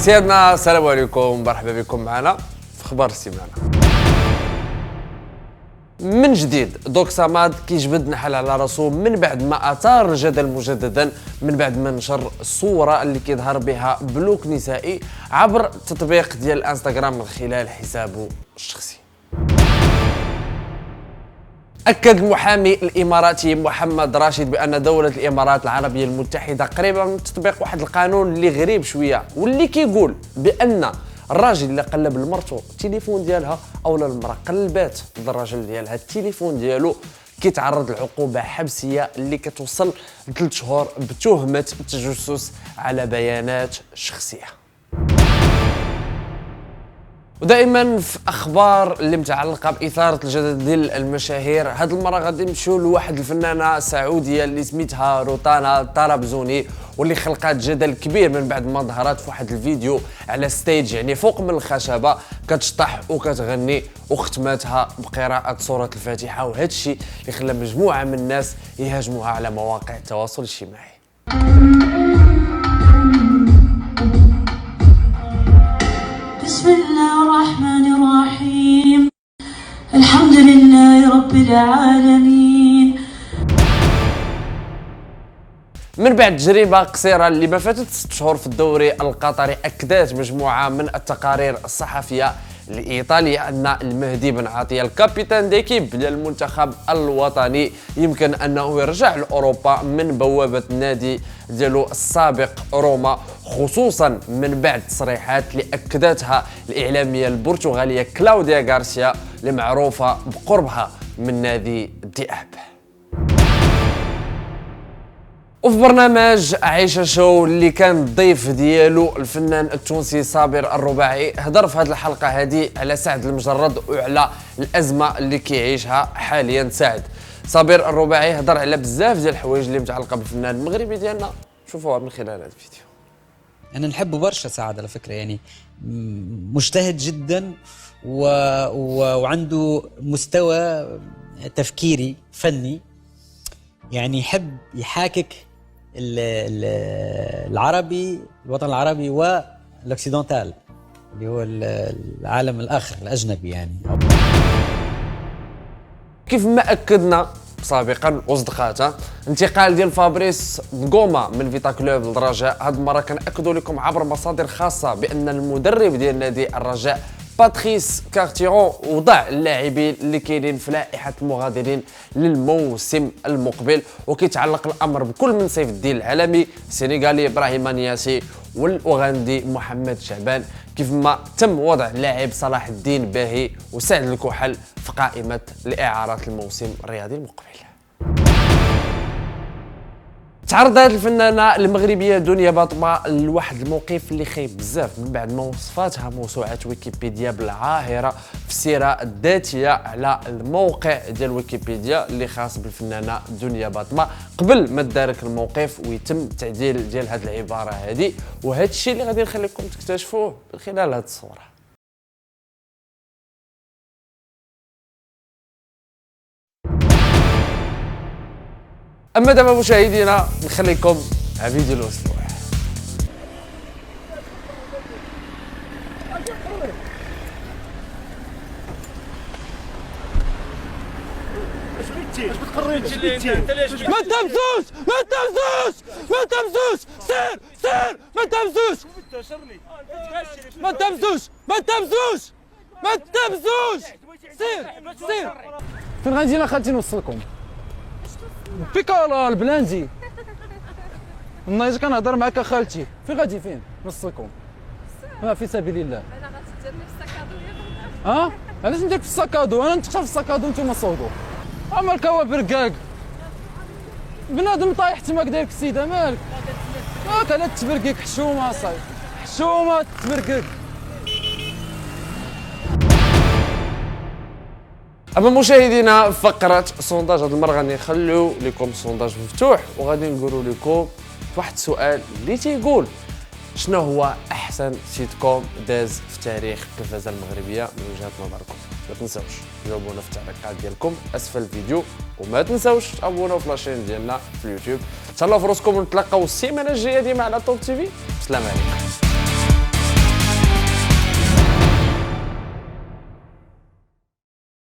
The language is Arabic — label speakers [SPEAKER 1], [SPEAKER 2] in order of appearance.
[SPEAKER 1] سيادنا السلام عليكم، مرحبا بكم معنا في اخبار السيمانه. من جديد دوك صماد كيجبد نحل على راسو من بعد ما اثار الجدل مجددا من بعد ما نشر الصوره اللي كيظهر بها بلوك نسائي عبر التطبيق ديال الانستغرام من خلال حسابه الشخصي. أكد المحامي الإماراتي محمد راشد بأن دولة الإمارات العربية المتحدة قريبة من تطبيق واحد القانون اللي غريب شوية، واللي كيقول بأن الراجل اللي قلب لمرته التليفون ديالها أو المرأة قلبات الراجل ديالها التليفون ديالو كيتعرض لعقوبة حبسية اللي كتوصل ل3 شهور بتهمة التجسس على بيانات شخصية. ودائما في اخبار اللي متعلقه باثاره الجدل ديال المشاهير، هاد المره غادي نمشيو لواحد الفنانه سعوديه اللي سميتها روتانا طرابزوني، واللي خلقات جدل كبير من بعد ما ظهرت في واحد الفيديو على ستيج، يعني فوق من الخشبه كتشطح وكتغني، وختمتها بقراءه سوره الفاتحه، وهذا الشيء اللي خلى مجموعه من الناس يهاجموها على مواقع التواصل الاجتماعي.
[SPEAKER 2] بسم الله الرحمن الرحيم، الحمد لله رب العالمين.
[SPEAKER 1] من بعد تجربة قصيرة اللي ما فاتت 6 شهور في الدوري القطري، أكدت مجموعة من التقارير الصحفية الإيطالية أن المهدي بن عطية الكابيتان ديكيب ديال المنتخب الوطني يمكن أنه يرجع لأوروبا من بوابة النادي ديالو السابق روما، خصوصا من بعد تصريحات اللي أكدتها الإعلامية البرتغالية كلاوديا غارسيا اللي معروفة بقربها من نادي الذئاب. وفي برنامج عيشة شو اللي كان الضيف ديالو الفنان التونسي صابر الرباعي، هضر في هذه الحلقة هذه على سعد المجرد وعلى الأزمة اللي كيعيشها حاليا سعد. صابر الرباعي هضر على بزاف ديال الحوايج اللي متعلقة بالفنان المغربي ديالنا، شوفوها من خلال هذا الفيديو.
[SPEAKER 3] أنا نحبه برشا سعد على فكرة، يعني مجتهد جدا وعنده مستوى تفكيري فني، يعني يحب يحاكك العربي، الوطن العربي والاكسيدونتال اللي هو العالم الآخر الأجنبي. يعني
[SPEAKER 1] كيف ما أكدنا سابقا واصدقائنا، انتقال ديال فابريس غوما من فيتا كلوب للرجاء، هاد المره كنأكدوا لكم عبر مصادر خاصه بان المدرب ديال نادي الرجاء باتريس كارتيرون وضع اللاعبين اللي كاينين في لائحه المغادرين للموسم المقبل، وكيتعلق الامر بكل من سيف الدين العالمي السنغالي ابراهيم نياسي والاوغندي محمد شعبان، كيف ما تم وضع اللاعب صلاح الدين باهي وسعد الكحل في قائمه الاعارات الموسم الرياضي المقبل. تعرضت الفنانه المغربيه دنيا باطمه لواحد الموقف اللي خايب بزاف من بعد ما وصفاتها موسوعه ويكيبيديا بالعاهره في السيره الذاتيه على الموقع ديال ويكيبيديا اللي خاص بالفنانه دنيا باطمه، قبل ما تدارك الموقف ويتم التعديل ديال هذه العباره هذه، وهذا الشيء اللي غادي نخليكم تكتشفوه من خلال هذه الصوره. اما دابا مشاهدينا نخليكم مع فيديو الاسبوع.
[SPEAKER 4] ما تمسوش سير ما تمسوش سير. فين غادي انا خالتي نوصلكم؟ بيكالا البلانجي النايج كنهضر معاك اخالتي، فين غادي فين نوصلكم؟ في سبيل الله.
[SPEAKER 5] انا غتديرني في السكادو.
[SPEAKER 4] علاش ندير في السكادو؟ انا نتخشى في السكادو نتوما صوتو. مالك هو بركاك بنادم طايح تماك دايرك السيده، مالك لا تبركيك حشومه صاي حشومه تبركك.
[SPEAKER 1] اما مشاهدينا فقره سونداج، هذه المره غادي نخليو لكم سونداج مفتوح، وغادي نقولوا لكم واحد السؤال اللي تيقول شنو هو احسن سيت كوم داز في تاريخ التلفزه المغربيه من وجهه نظركم؟ ما تنساوش جاوبونا في التعليقات ديالكم اسفل الفيديو، وما تنساوش تابوناو في لاشين ديالنا في اليوتيوب. تهلاو في راسكم ونتلاقاو السيمانه الجايه ديما على توب تي في. السلام عليكم.